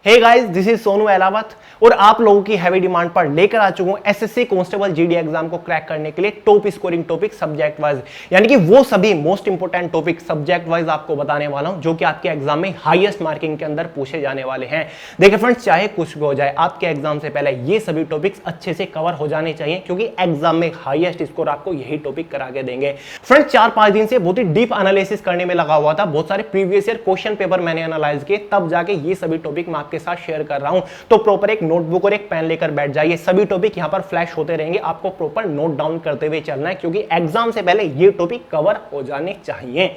Hey guys, this is Sonu Elawat और आप लोगों की हैवी डिमांड पर लेकर आ चुका हूं एसएससी कांस्टेबल जीडी एग्जाम को क्रैक करने के लिए top scoring topic subject wise, यानी कि वो सभी most important topic subject wise आपको बताने वाला हूं जो कि आपके एग्जाम में हाईएस्ट मार्किंग के अंदर पूछे जाने वाले हैं। देखिए फ्रेंड्स, चाहे कुछ भी हो जाए, आपके एग्जाम से पहले ये सभी टॉपिक्स अच्छे से कवर हो जाने चाहिए क्योंकि एग्जाम में हाईएस्ट स्कोर आपको यही टॉपिक करा के देंगे। फ्रेंड्स, 4-5 दिन से बहुत ही डीप एनालिसिस करने में लगा हुआ था, बहुत सारे प्रीवियस ईयर क्वेश्चन पेपर मैंने एनालाइज किए, तब जाके ये सभी टॉपिक मैं आपके साथ शेयर कर रहा हूं। तो प्रॉपर एक नोटबुक और एक पेन लेकर बैठ जाइए, सभी टॉपिक यहां पर फ्लैश होते रहेंगे, आपको प्रॉपर नोट डाउन करते हुए चलना है क्योंकि एग्जाम से पहले ये टॉपिक कवर हो जाने चाहिए।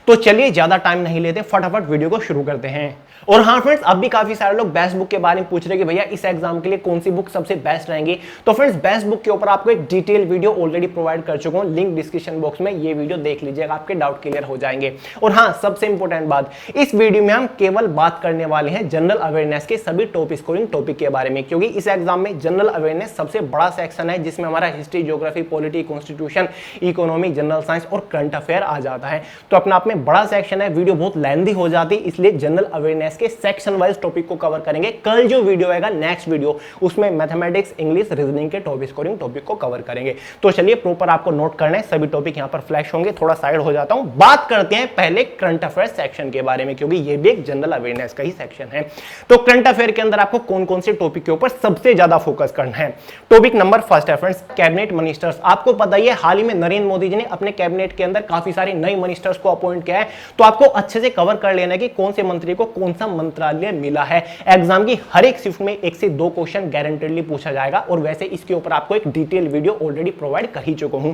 तो चलिए ज्यादा टाइम नहीं लेते, फटाफट वीडियो को शुरू करते हैं। और हाँ फ्रेंड्स, अब भी काफी सारे लोग बेस्ट बुक के बारे में पूछ रहे हैं कि भैया इस एग्जाम के लिए कौन सी बुक सबसे बेस्ट रहेंगी। तो फ्रेंड्स, बेस्ट बुक के ऊपर आपको एक डिटेल वीडियो ऑलरेडी प्रोवाइड कर चुका हूं, लिंक डिस्क्रिप्शन बॉक्स में, ये वीडियो देख लीजिएगा, आपके डाउट क्लियर हो जाएंगे। और हाँ, सबसे इंपॉर्टेंट बात, इस वीडियो में हम केवल बात करने वाले हैं जनरल अवेयरनेस के सभी टॉप स्कोरिंग टॉपिक के बारे में, क्योंकि इस एग्जाम में जनरल अवेयरनेस सबसे बड़ा सेक्शन है जिसमें हमारा history, geography, polity, constitution, economy, general science और करंट अफेयर आ जाता है। तो अपने आप में बड़ा सेक्शन है, वीडियो बहुत लेंथी हो जाती है, इसलिए जनरल अवेयरनेस के सेक्शन वाइज टॉपिक को कवर करेंगे। कल जो वीडियो आएगा, नेक्स्ट वीडियो, उसमें मैथमेटिक्स, इंग्लिश, रीजनिंग के टॉप स्कोरिंग टॉपिक को कवर करेंगे। तो चलिए प्रॉपर आपको नोट करना है, सभी टॉपिक यहां पर फ्लैश होंगे। थोड़ा साइड हो जाता हूं, बात करते हैं पहले करंट अफेयर सेक्शन के बारे में, क्योंकि ये भी एक जनरल अवेयरनेस का ही सेक्शन है। तो करंट अफेयर के अंदर आपको कौन कौन से टॉपिक के ऊपर सबसे ज्यादा फोकस करना है। टॉपिक नंबर फर्स्ट है फ्रेंड्स, कैबिनेट मिनिस्टर्स। आपको पता ही है, हाल ही में नरेंद्र मोदी जी ने अपने कैबिनेट के अंदर काफी सारे नए मिनिस्टर्स को अपॉइंट किया है, तो आपको अच्छे से कवर कर लेना है कि कौन से मंत्री को कौन सा मंत्रालय मिला है। एग्जाम की हर एक शिफ्ट में 1 से 2 क्वेश्चन गारंटेडली पूछा जाएगा, और वैसे इसके ऊपर आपको एक डिटेल वीडियो ऑलरेडी प्रोवाइड कर ही चुका हूं।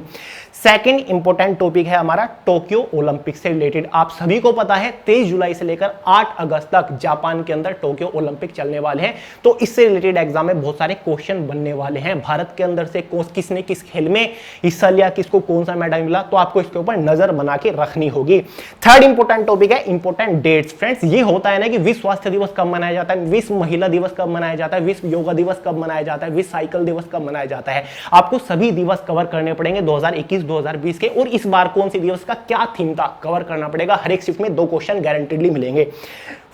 सेकंड इंपॉर्टेंट टॉपिक है हमारा टोक्यो ओलंपिक से रिलेटेड। आप सभी को पता है 23 जुलाई से लेकर 8 अगस्त तक जापान के अंदर टोक्यो ओलंपिक चलने वाले हैं, तो इससे रिलेटेड एग्जाम में बहुत सारे क्वेश्चन बनने वाले हैं। भारत के अंदर से किसने किस खेल में हिस्सा लिया, किसको कौन सा मेडल मिला, तो आपको इसके ऊपर नजर बना के रखनी होगी। थर्ड इंपॉर्टेंट टॉपिक है इंपॉर्टेंट डेट्स। फ्रेंड्स, ये होता है ना कि विश्व स्वास्थ्य दिवस कब मनाया जाता है, विश्व महिला दिवस कब मनाया जाता है, विश्व योगा दिवस कब मनाया जाता है, विश्व साइकिल दिवस कब मनाया जाता है। आपको सभी दिवस कवर करने पड़ेंगे 2021-2020 के, और इस बार कौन सी दिवस का क्या थीम था कवर करना पड़ेगा। हर एक शिफ्ट में 2 क्वेश्चन गारंटेडली मिलेंगे।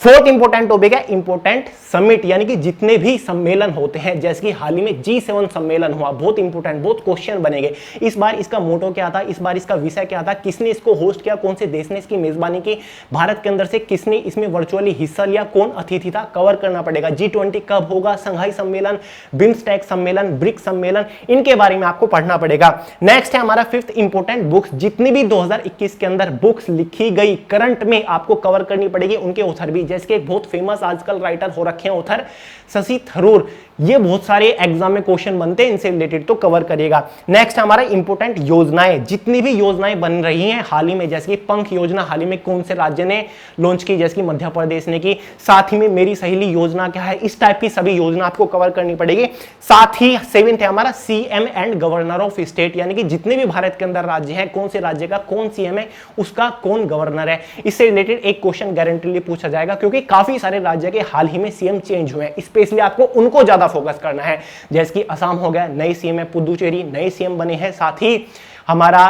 फोर्थ इंपॉर्टेंट टॉपिक है इंपॉर्टेंट समिट, यानी कि जितने भी सम्मेलन होते हैं, जैसे कि हाल ही में G7 सम्मेलन हुआ, बहुत इंपॉर्टेंट, बहुत क्वेश्चन बनेंगे। इस बार इसका मोटो क्या था, इस बार इसका विषय क्या था, किसने इसको होस्ट किया, कौन से देश ने इसकी मेजबानी की, भारत के अंदर से किसने इसमें वर्चुअली हिस्सा लिया, कौन अतिथि था, कवर करना पड़ेगा। G20 कब होगा, संघाई सम्मेलन, बिम्स्टेक सम्मेलन, ब्रिक्स सम्मेलन, इनके बारे में आपको पढ़ना पड़ेगा। नेक्स्ट है हमारा फिफ्थ इंपॉर्टेंट बुक्स। जितनी भी 2021 के अंदर बुक्स लिखी गई करंट में आपको कवर करनी पड़ेगी, उनके ऑथर भी, जैसे कि एक बहुत फेमस आजकल राइटर हो रखे हैं ऑथर शशि थरूर, ये बहुत सारे एग्जाम में क्वेश्चन बनते हैं इनसे रिलेटेड, तो कवर करिएगा। नेक्स्ट हमारा इंपॉर्टेंट योजनाएं, जितनी भी योजनाएं बन रही हैं हाल ही में, जैसे कि पंख योजना हाल ही में कौन से राज्य ने लॉन्च की, जैसे कि मध्य प्रदेश ने की, साथ ही में मेरी सहेली योजना क्या है, इस टाइप की सभी योजना आपको कवर करनी पड़ेगी। साथ ही 7th है हमारा CM and governor of state, यानी कि जितने भी भारत के अंदर राज्य हैं, कौन से राज्य का कौन सीएम है, उसका कौन गवर्नर है, इससे रिलेटेड एक क्वेश्चन गारंटीली पूछा जाएगा, क्योंकि काफी सारे राज्य के हाल ही में सीएम चेंज हुए हैं, स्पेशली आपको उनको ज्यादा फोकस करना है। जैसे कि असम हो गया, नई सीएम है, पुदुचेरी नए सीएम बने हैं, साथ ही हमारा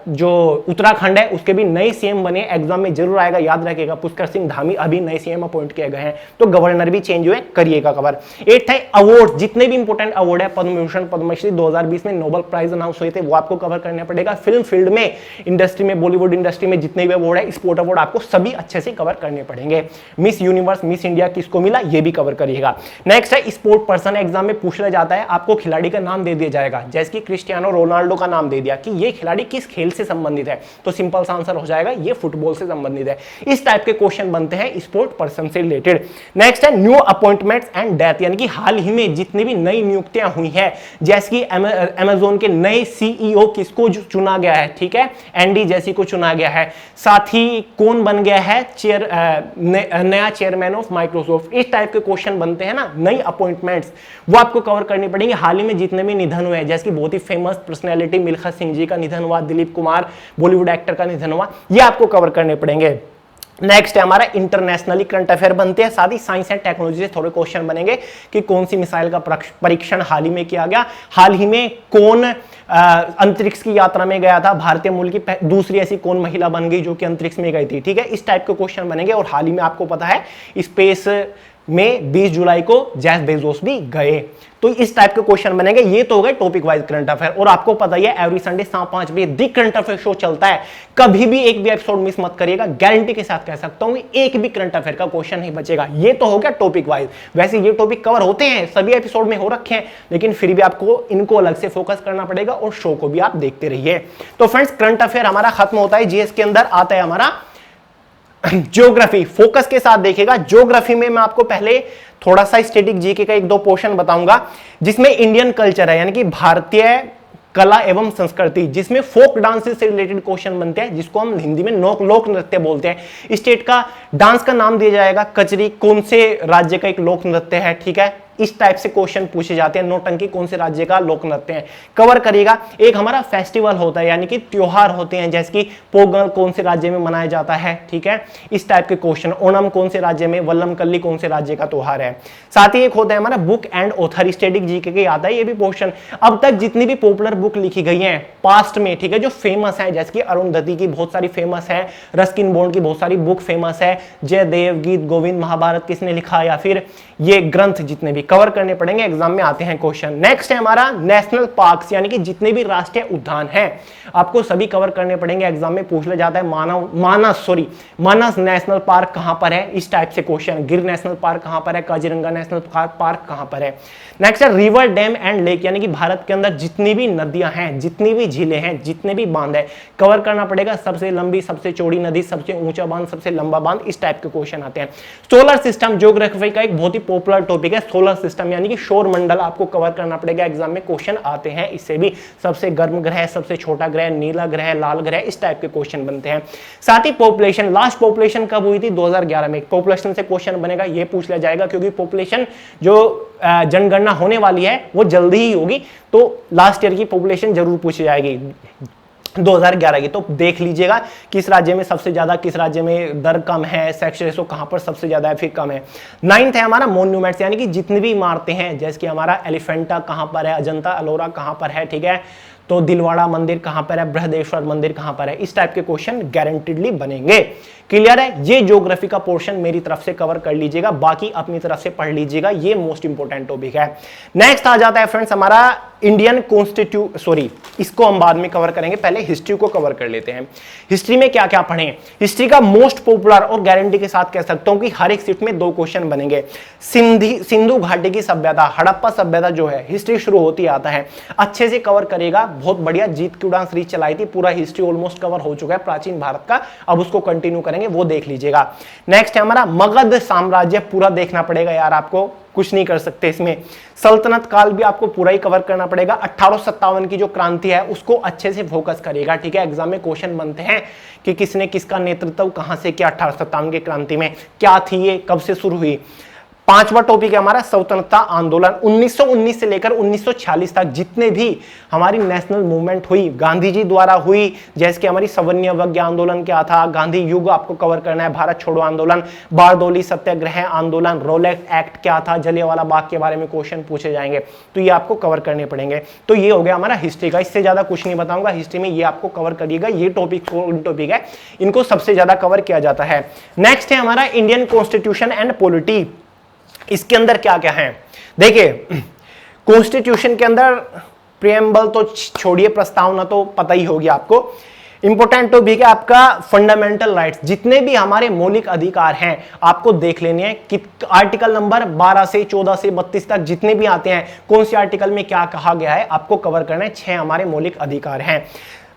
जो उत्तराखंड है उसके भी नए सीएम बने, एग्जाम में जरूर आएगा, याद रखिएगा। पुष्कर सिंह धामी अभी नए सीएम अपॉइंट किए गए हैं, तो गवर्नर भी चेंज हुए, करिएगा कवर। 8th है अवार्ड, जितने भी इंपॉर्टेंट अवार्ड है, पद्म भूषण, पद्मश्री, 2020 में नोबेल प्राइज अनाउंस हुए थे, वो आपको कवर करना पड़ेगा। फिल्म फील्ड में, इंडस्ट्री में, बॉलीवुड इंडस्ट्री में जितने भी अवार्ड है, स्पोर्ट अवार्ड, आपको सभी अच्छे से कवर करने पड़ेंगे। मिस यूनिवर्स, मिस इंडिया किसको मिला, ये भी कवर करिएगा। नेक्स्ट है स्पोर्ट पर्सन, एग्जाम में पूछा जाता है, आपको खिलाड़ी का नाम दे दिया जाएगा, जैसे कि क्रिस्टियानो रोनाल्डो का नाम दे दिया कि ये खिलाड़ी किस खेल से संबंधित है, तो सिंपल सा आंसर हो जाएगा ये फुटबॉल से संबंधित है। इस टाइप के क्वेश्चन बनते हैं स्पोर्ट पर्सन से रिलेटेड। नेक्स्ट है न्यू अपॉइंटमेंट्स एंड डेथ, यानी कि हाल ही में जितनी भी नई नियुक्तियां हुई हैं, जैसे कि अमेज़न के नए सीईओ किसको चुना गया है, ठीक है, एंडी जेसी को चुना गया है। साथ ही कौन बन गया है नया चेयरमैन ऑफ माइक्रोसॉफ्ट। इस टाइप के क्वेश्चन बनते हैं ना, नई अपॉइंटमेंट्स, वो आपको कवर करनी पड़ेंगे। हाल ही में जितने भी निधन हुए हैं, जैसे कि बहुत ही फेमस पर्सनैलिटी मिल्खा सिंह जी का निधन हुआ, दिलीप कुमार बॉलीवुड एक्टर का निधन हुआ, ये आपको कवर करने पड़ेंगे। नेक्स्ट है हमारा इंटरनेशनली करंट अफेयर बनते हैं, साथ ही साइंस एंड टेक्नोलॉजी से थोड़े क्वेश्चन बनेंगे कि कौन सी मिसाइल का परीक्षण हाल ही में किया गया, हाल ही में कौन अंतरिक्ष की यात्रा में गया था, भारतीय मूल की दूसरी ऐसी कौन महिला बन गई जो कि अंतरिक्ष में गई थी, ठीक है, इस टाइप के क्वेश्चन बनेंगे। और हाल ही में आपको पता है स्पेस में 20 जुलाई को जेफ बेजोस भी गए। तो इस टाइप के क्वेश्चन बनेंगे। ये तो हो गए टॉपिक वाइज करंट अफेयर। और आपको पता ही है एवरी संडे शाम 5 बजे दी करंट अफेयर शो चलता है, कभी भी एक भी एपिसोड मिस मत करिएगा, गारंटी के साथ कह सकता हूं एक भी करंट अफेयर का क्वेश्चन नहीं बचेगा। ये तो हो गया टॉपिक वाइज। वैसे ये टॉपिक कवर होते हैं, सभी एपिसोड में हो रखे हैं, लेकिन फिर भी आपको इनको अलग से फोकस करना पड़ेगा और शो को भी आप देखते रहिए। तो फ्रेंड्स करंट अफेयर हमारा खत्म होता है। जीएस के अंदर आता है हमारा ज्योग्राफी। फोकस के साथ देखिएगा। ज्योग्राफी में मैं आपको पहले थोड़ा सा स्टैटिक जीके का एक दो पोर्शन बताऊंगा, जिसमें इंडियन कल्चर है यानी कि भारतीय कला एवं संस्कृति, जिसमें फोक डांस से रिलेटेड क्वेश्चन बनते हैं, जिसको हम हिंदी में लोक नृत्य बोलते हैं। स्टेट का डांस का नाम दिया जाएगा, कचरी कौन से राज्य का एक लोक नृत्य है, ठीक है, इस टाइप से क्वेश्चन पूछे जाते हैं। नौटंकी कौन से राज्य का लोक नृत्य है, कवर करिएगा। एक हमारा फेस्टिवल होता है यानी कि त्योहार होते हैं, जैसे कि पोंगल कौन से राज्य में मनाया जाता है, ठीक है, इस टाइप के क्वेश्चन। ओणम कौन से राज्य में, वल्लम कल्ली कौन से राज्य का त्योहार है। साथ ही एक होता है हमारा book and author, static GK के आता है ये भी क्वेश्चन। अब तक जितनी भी पॉपुलर बुक लिखी गई हैं पास्ट में, ठीक है, जो फेमस है, जैसे कि अरुंधति की बहुत सारी फेमस है, रस्किन बॉन्ड की बहुत सारी बुक फेमस है, जयदेव, गीत गोविंद, महाभारत किसने लिखा, या फिर ये ग्रंथ जितने भी कवर करने पड़ेंगे, एग्जाम में आते हैं क्वेश्चन। नेक्स्ट है हमारा नेशनल पार्क्स यानी कि जितने भी राष्ट्रीय उद्यान हैं आपको सभी कवर करने पड़ेंगे, एग्जाम में पूछ लिया जाता है। मानस नेशनल पार्क कहां पर है, इस टाइप से क्वेश्चन। गिर नेशनल पार्क कहां पर है, काजीरंगा नेशनल पार्क कहां पर है। नेक्स्ट है रिवर, डैम एंड लेक यानी कि भारत के अंदर जितनी भी नदियां हैं, जितनी भी झीलें हैं, जितने भी बांध है, कवर करना पड़ेगा। सबसे लंबी, सबसे चौड़ी नदी, सबसे ऊंचा बांध, सबसे लंबा बांध, इस टाइप के क्वेश्चन आते हैं। सोलर सिस्टम ज्योग्राफी का एक बहुत ही पॉपुलर टॉपिक है। सोलर सिस्टम यानी कि सौर मंडल आपको कवर करना पड़ेगा, एग्जाम में क्वेश्चन आते हैं इससे भी। सबसे गर्म ग्रह, सबसे छोटा ग्रह, नीला ग्रह, लाल ग्रह, इस टाइप के क्वेश्चन बनते हैं। साथ ही पॉपुलेशन, लास्ट पॉपुलेशन कब हुई थी, 2011 में। पॉपुलेशन से क्वेश्चन बनेगा, ये पूछ लिया जाएगा, क्योंकि पॉपुलेशन जो जनगणना होने वाली है वो जल्दी ही होगी, तो लास्ट ईयर की पॉपुलेशन जरूर पूछी जाएगी 2011 की। तो देख लीजिएगा किस राज्य में सबसे ज्यादा, किस राज्य में दर कम है, सेक्स रेशो कहां पर सबसे ज्यादा है, फिर कम है। 9th है हमारा मॉन्यूमेंट्स यानी कि जितनी भी इमारतें हैं, जैसे कि हमारा एलिफेंटा कहां पर है, अजंता अलोरा कहां पर है, ठीक है, तो दिलवाड़ा मंदिर कहां पर है, बृहदेश्वर मंदिर कहां पर है, इस टाइप के क्वेश्चन गारंटीडली बनेंगे। क्लियर है। ये ज्योग्राफी का पोर्शन मेरी तरफ से कवर कर लीजिएगा, बाकी अपनी तरफ से पढ़ लीजिएगा, ये मोस्ट इंपोर्टेंट टॉपिक है। नेक्स्ट आ जाता है फ्रेंड्स हमारा इंडियन इसको हम बाद में कवर करेंगे, पहले हिस्ट्री को कवर कर लेते हैं। हिस्ट्री में क्या क्या पढ़ें, हिस्ट्री का मोस्ट पॉपुलर और गारंटी के साथ कह सकता हूं कि हर एक सीट में 2 क्वेश्चन बनेंगे। सिंधु घाटी की सभ्यता, हड़प्पा सभ्यता जो है, हिस्ट्री शुरू होती आता है, अच्छे से कवर करेगा, बहुत बढ़िया। जीत की उड़ान सीरीज चलाई थी, पूरा हिस्ट्री ऑलमोस्ट कवर हो चुका है प्राचीन भारत का, अब उसको कंटिन्यू करेंगे, वो देख लीजिएगा। नेक्स्ट है हमारा मगध साम्राज्य, पूरा देखना पड़ेगा यार, आपको कुछ नहीं कर सकते इसमें। सल्तनत काल भी आपको पूरा ही कवर करना पड़ेगा। 1857 की जो क्रांति है उसको अच्छे से फोकस करिएगा, ठीक है, एग्जाम में क्वेश्चन बनते हैं कि किसने किसका नेतृत्व कहां से किया 1857 की क्रांति में, क्या थी ये, कब से शुरू हुई। 5वां टॉपिक है हमारा स्वतंत्रता आंदोलन। 1919 से लेकर 1946 तक जितने भी हमारी नेशनल मूवमेंट हुई, गांधी जी द्वारा हुई, जैसे कि हमारी सवर्णीय आंदोलन क्या था, गांधी युग आपको कवर करना है, भारत छोड़ो आंदोलन, बारदोली सत्याग्रह आंदोलन, रोलेट एक्ट क्या था, जलियांवाला बाग के बारे में क्वेश्चन पूछे जाएंगे, तो ये आपको कवर करने पड़ेंगे। तो ये हो गया हमारा हिस्ट्री का, इससे ज्यादा कुछ नहीं बताऊंगा। हिस्ट्री में ये आपको कवर करिएगा, ये टॉपिक है, इनको सबसे ज्यादा कवर किया जाता है। नेक्स्ट है हमारा इंडियन कॉन्स्टिट्यूशन एंड पॉलिटी। इसके अंदर क्या क्या है देखिए, कॉन्स्टिट्यूशन के अंदर प्रियम्बल तो छोड़िए, प्रस्तावना तो पता ही होगी आपको। इंपोर्टेंट टॉपिक है आपका फंडामेंटल राइट्स, जितने भी हमारे मौलिक अधिकार हैं आपको देख लेने हैं कि आर्टिकल नंबर 12 से 14 से 32 तक जितने भी आते हैं, कौन से आर्टिकल में क्या कहा गया है आपको कवर करना है। 6 हमारे मौलिक अधिकार हैं।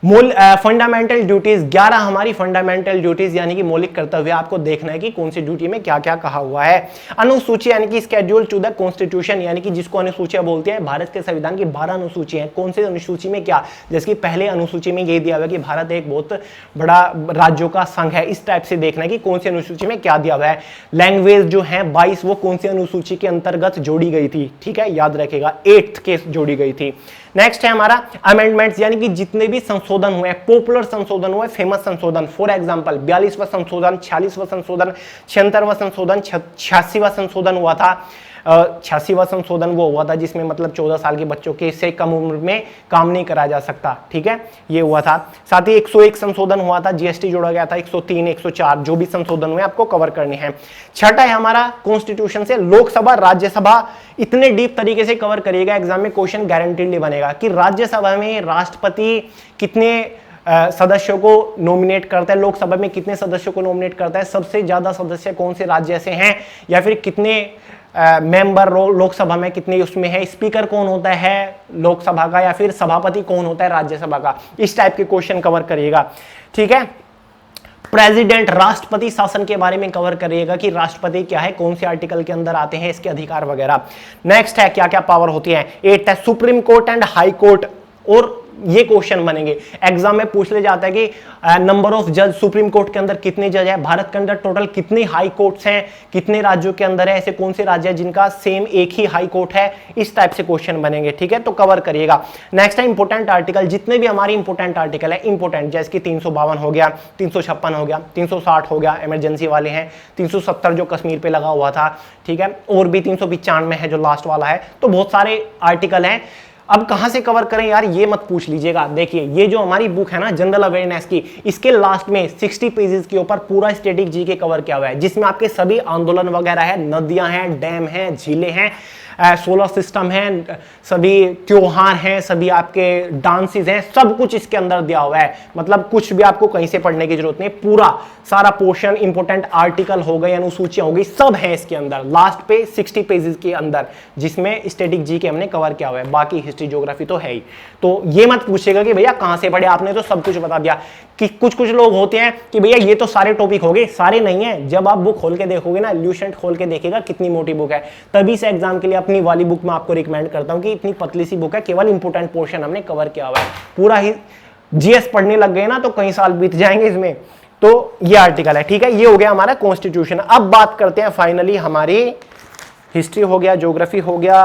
फंडामेंटल ड्यूटीज 11 हमारी फंडामेंटल ड्यूटीज यानी कि मौलिक कर्तव्य आपको देखना है कि कौन सी ड्यूटी में क्या क्या कहा हुआ है। अनुसूची यानी कि स्केड्यूल टू द कॉन्स्टिट्यूशन यानी कि जिसको अनुसूचियां बोलते हैं, भारत के संविधान की 12 अनुसूची हैं। कौन से अनुसूची में क्या, जैसे कि पहले अनुसूची में ये दिया हुआ है कि भारत एक बहुत बड़ा राज्यों का संघ है, इस टाइप से देखना है कि कौन सी अनुसूची में क्या दिया हुआ है। लैंग्वेज जो है 22 वो कौन सी अनुसूची के अंतर्गत जोड़ी गई थी, ठीक है, याद रखेगा 8th के जोड़ी गई थी। नेक्स्ट है हमारा अमेंडमेंट्स यानी कि जितने भी संशोधन हुए, पॉपुलर संशोधन हुए, फेमस संशोधन, फॉर एग्जांपल 42वां संशोधन, 46वां संशोधन, 76वां संशोधन, 86वां संशोधन हुआ था। 86वां संशोधन वो हुआ था जिसमें मतलब 14 साल के बच्चों के से कम उम्र में काम नहीं करा जा सकता, ठीक है, ये हुआ था। साथ ही 101 संशोधन हुआ था, जीएसटी जोड़ा गया था, 103, 104 जो भी संशोधन हुए आपको कवर करने हैं। छठा है हमारा कॉन्स्टिट्यूशन से लोकसभा राज्यसभा, इतने डीप तरीके से कवर करिएगा एग्जाम में क्वेश्चन गारंटीडली बनेगा कि राज्यसभा में राष्ट्रपति कितने सदस्यों को नॉमिनेट करता है, लोकसभा में कितने सदस्यों को नॉमिनेट करता है, सबसे ज्यादा सदस्य कौन से राज्य से हैं, या फिर कितने मेंबर लोकसभा में कितने उसमें है, स्पीकर कौन होता है लोकसभा का, या फिर सभापति कौन होता है राज्यसभा का, इस टाइप के क्वेश्चन कवर करिएगा, ठीक है। प्रेसिडेंट राष्ट्रपति शासन के बारे में कवर करिएगा कि राष्ट्रपति क्या है, कौन से आर्टिकल के अंदर आते हैं, इसके अधिकार वगैरह। नेक्स्ट है क्या क्या पावर होती है। 8 है supreme court and high court, और ये क्वेश्चन बनेंगे एग्जाम में पूछ ले जाता है कि नंबर ऑफ जज सुप्रीम कोर्ट के अंदर कितने जज है, भारत के अंदर टोटल कितनी हाई कोर्ट्स हैं, कितने राज्यों के अंदर है, ऐसे कौन से राज्य है जिनका सेम एक ही हाई कोर्ट है, इस टाइप से क्वेश्चन बनेंगे, ठीक है, तो कवर करिएगा। नेक्स्ट है इंपोर्टेंट आर्टिकल, जितने भी हमारे इंपोर्टेंट आर्टिकल है इंपोर्टेंट, जैसे कि 352 हो गया, 356 हो गया, 360 हो गया, इमरजेंसी वाले हैं, 370 जो कश्मीर पे लगा हुआ था, ठीक है, और भी 395 है जो लास्ट वाला है, तो बहुत सारे आर्टिकल हैं। अब कहां से कवर करें यार, ये मत पूछ लीजिएगा। देखिए ये जो हमारी बुक है ना जनरल अवेयरनेस की, इसके लास्ट में 60 पेजेस के ऊपर पूरा स्टैटिक जीके कवर किया हुआ है, जिसमें आपके सभी आंदोलन वगैरह है, नदियां हैं, डैम हैं, झीलें हैं, सोलर सिस्टम है, सभी त्योहार हैं, सभी आपके डांसेस हैं, सब कुछ इसके अंदर दिया हुआ है। मतलब कुछ भी आपको कहीं से पढ़ने की जरूरत नहीं, पूरा सारा पोर्शन, इंपोर्टेंट आर्टिकल हो गए, अनुसूचियां हो गई, सब है इसके अंदर लास्ट पे 60 पेजेस के अंदर, जिसमें स्टैटिक जीके हमने कवर किया हुआ है। बाकी हिस्ट्री ज्योग्राफी तो है ही। तो ये मत पूछेगा कि भैया कहां से पढ़े, आपने तो सब कुछ बता दिया। कि कुछ लोग होते हैं कि भैया ये तो सारे टॉपिक हो गए, सारे नहीं है। जब आप बुक खोल के देखोगे ना, ल्यूसेंट खोल के देखेगा कितनी मोटी बुक है, तभी से एग्जाम के लिए अपनी वाली बुक में आपको रिकमेंड करता हूं कि इतनी पतली सी बुक है, केवल इंपोर्टेंट पोर्शन हमने कवर किया हुआ है। पूरा ही जीएस पढ़ने लग गए ना तो कई साल बीत जाएंगे इसमें। तो ये आर्टिकल है, ठीक है, ये हो गया हमारा कॉन्स्टिट्यूशन। अब बात करते हैं फाइनली हमारी हिस्ट्री हो गया, ज्योग्राफी हो गया,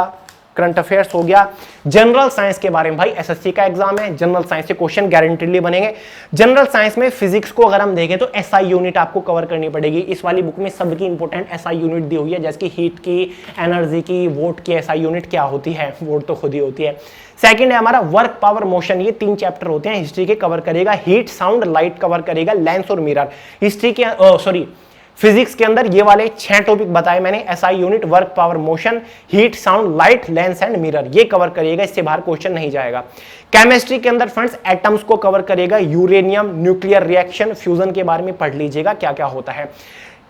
करंट अफेयर्स हो गया, जनरल साइंस के बारे में। भाई एसएससी का एग्जाम है, जनरल साइंस से क्वेश्चन गारंटीडली बनेंगे। जनरल साइंस में फिजिक्स को अगर हम देखें तो एसआई यूनिट आपको कवर करनी पड़ेगी। इस वाली बुक में सबकी इंपोर्टेंट एसआई यूनिट दी हुई है, जैसे कि हीट की, एनर्जी की, वोट की एसआई यूनिट क्या होती है, वोट तो खुद ही होती है। सेकंड है हमारा वर्क, पावर, मोशन, ये 3 चैप्टर होते हैं हिस्ट्री के, कवर करेगा। हीट, साउंड, लाइट कवर करेगा, लेंस और मिरर। हिस्ट्री के फिजिक्स के अंदर ये वाले 6 टॉपिक बताए मैंने, SI unit, work, power, motion, heat, sound, light, lens and mirror, ये कवर करिएगा, इससे बाहर क्वेश्चन नहीं जाएगा। केमिस्ट्री के अंदर फ्रेंड्स एटम्स को कवर करेगा, यूरेनियम, न्यूक्लियर रिएक्शन, फ्यूजन के बारे में पढ़ लीजिएगा क्या क्या होता है।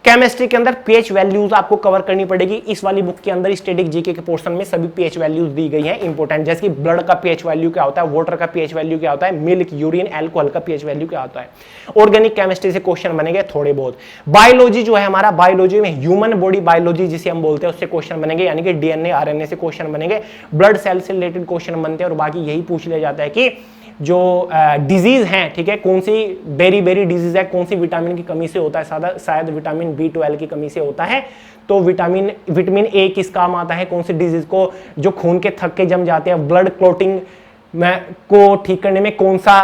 केमिस्ट्री के अंदर पीएच वैल्यूज आपको कवर करनी पड़ेगी। इस वाली बुक के अंदर स्टैटिक जीके के पोर्शन में सभी पीएच वैल्यूज दी गई हैं इंपोर्टेंट, जैसे कि ब्लड का पीएच वैल्यू क्या होता है, वाटर का पीएच वैल्यू क्या होता है, मिल्क, यूरिन, अल्कोहल का पीएच वैल्यू क्या होता है। ऑर्गेनिक केमिस्ट्री से क्वेश्चन बनेंगे थोड़े बहुत। बायोलॉजी जो है हमारा, बायोलॉजी में ह्यूमन बॉडी बायोलॉजी जिसे हम बोलते हैं उससे क्वेश्चन बनेंगे, यानी कि डीएनए, आरएनए से क्वेश्चन बनेंगे। ब्लड सेल से रिलेटेड क्वेश्चन बनते हैं, और बाकी यही पूछ लिया जाता है कि जो डिजीज हैं, ठीक है, कौन सी बेरी डिजीज है, कौन सी विटामिन की कमी से होता है, शायद विटामिन B12 की कमी से होता है। तो विटामिन ए किस काम आता है, कौन सी डिजीज को, जो खून के थक्के जम जाते हैं, ब्लड क्लॉटिंग को ठीक करने में कौन सा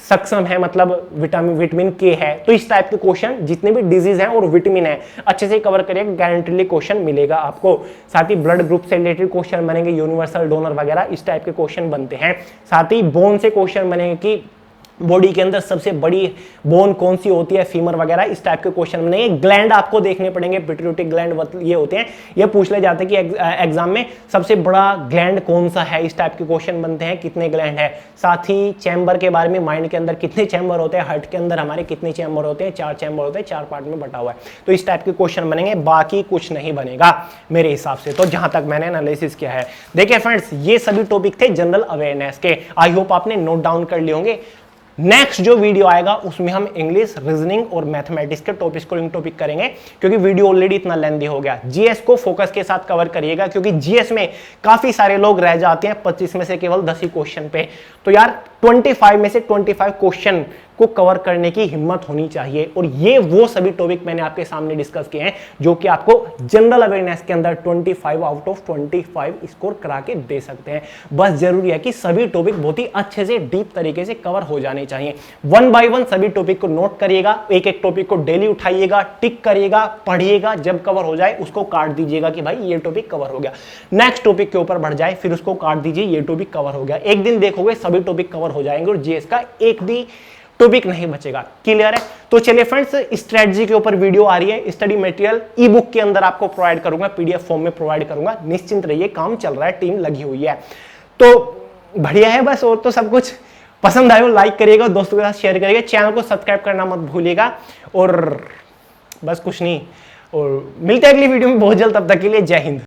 सक्षम है, मतलब विटामिन के है। तो इस टाइप के क्वेश्चन जितने भी डिजीज हैं और विटामिन है अच्छे से कवर करिए, गारंटीली क्वेश्चन मिलेगा आपको। साथ ही ब्लड ग्रुप से रिलेटेड क्वेश्चन बनेंगे, यूनिवर्सल डोनर वगैरह इस टाइप के क्वेश्चन बनते हैं। साथ ही बोन से क्वेश्चन बनेंगे कि बॉडी के अंदर सबसे बड़ी बोन कौन सी होती है, फीमर वगैरह इस टाइप के क्वेश्चन बनेंगे। ग्लैंड आपको देखने पड़ेगे, पिट्यूटरी ग्लैंड ये होते हैं, ये पूछ ले जाते हैं कि एग्जाम में सबसे बड़ा ग्लैंड कौन सा है, इस टाइप के क्वेश्चन बनते हैं, कितने ग्लैंड है। साथ ही चैम्बर के बारे में, माइंड के अंदर कितने चैम्बर होते हैं, हार्ट के अंदर हमारे कितने चैम्बर होते हैं, 4 चैम्बर होते हैं, 4 पार्ट में बटा हुआ है। तो इस टाइप के क्वेश्चन बनेंगे, बाकी कुछ नहीं बनेगा मेरे हिसाब से, तो जहां तक मैंने एनालिसिस किया है। देखिए फ्रेंड्स, ये सभी टॉपिक थे जनरल अवेयरनेस के, आई होप आपने नोट डाउन कर लिए होंगे। नेक्स्ट जो वीडियो आएगा उसमें हम इंग्लिश, रीजनिंग और मैथमेटिक्स के टॉपिक करेंगे, क्योंकि वीडियो ऑलरेडी इतना लेंथी हो गया। जीएस को फोकस के साथ कवर करिएगा, क्योंकि जीएस में काफी सारे लोग रह जाते हैं 25 में से केवल 10 ही क्वेश्चन पे। तो यार 25 में से 25 क्वेश्चन को कवर करने की हिम्मत होनी चाहिए। और ये वो सभी टॉपिक मैंने आपके सामने डिस्कस किए हैं जो कि आपको जनरल अवेयरनेस के अंदर 25 आउट ऑफ 25 स्कोर करा के दे सकते हैं। बस जरूरी है कि सभी टॉपिक बहुत ही अच्छे से डीप तरीके से कवर हो जाने चाहिए। 1 बाय 1 सभी टॉपिक को नोट करिएगा, एक एक टॉपिक को डेली उठाइएगा, टिक करिएगा, पढ़िएगा, जब कवर हो जाए उसको काट दीजिएगा कि भाई ये टॉपिक कवर हो गया। नेक्स्ट टॉपिक के ऊपर बढ़ जाए फिर उसको काट दीजिए, ये टॉपिक कवर हो गया। एक दिन देखोगे सभी टॉपिक कवर हो जाएंगे और जीएस का एक भी टॉपिक नहीं बचेगा। क्लियर है? तो चलिए फ्रेंड्स, स्ट्रेटजी के ऊपर वीडियो आ रही है, स्टडी मटेरियल ई बुक के अंदर आपको प्रोवाइड करूंगा, पीडीएफ फॉर्म में प्रोवाइड करूंगा। निश्चिंत रहिए, काम चल रहा है, टीम लगी हुई है, तो बढ़िया है। बस और तो सब कुछ। पसंद आए लाइक करिएगा, दोस्तों के साथ शेयर करिएगा, चैनल को सब्सक्राइब करना मत भूलिएगा। और बस कुछ नहीं, और मिलते हैं अगली वीडियो में बहुत जल्द। तब तक के लिए जय हिंद।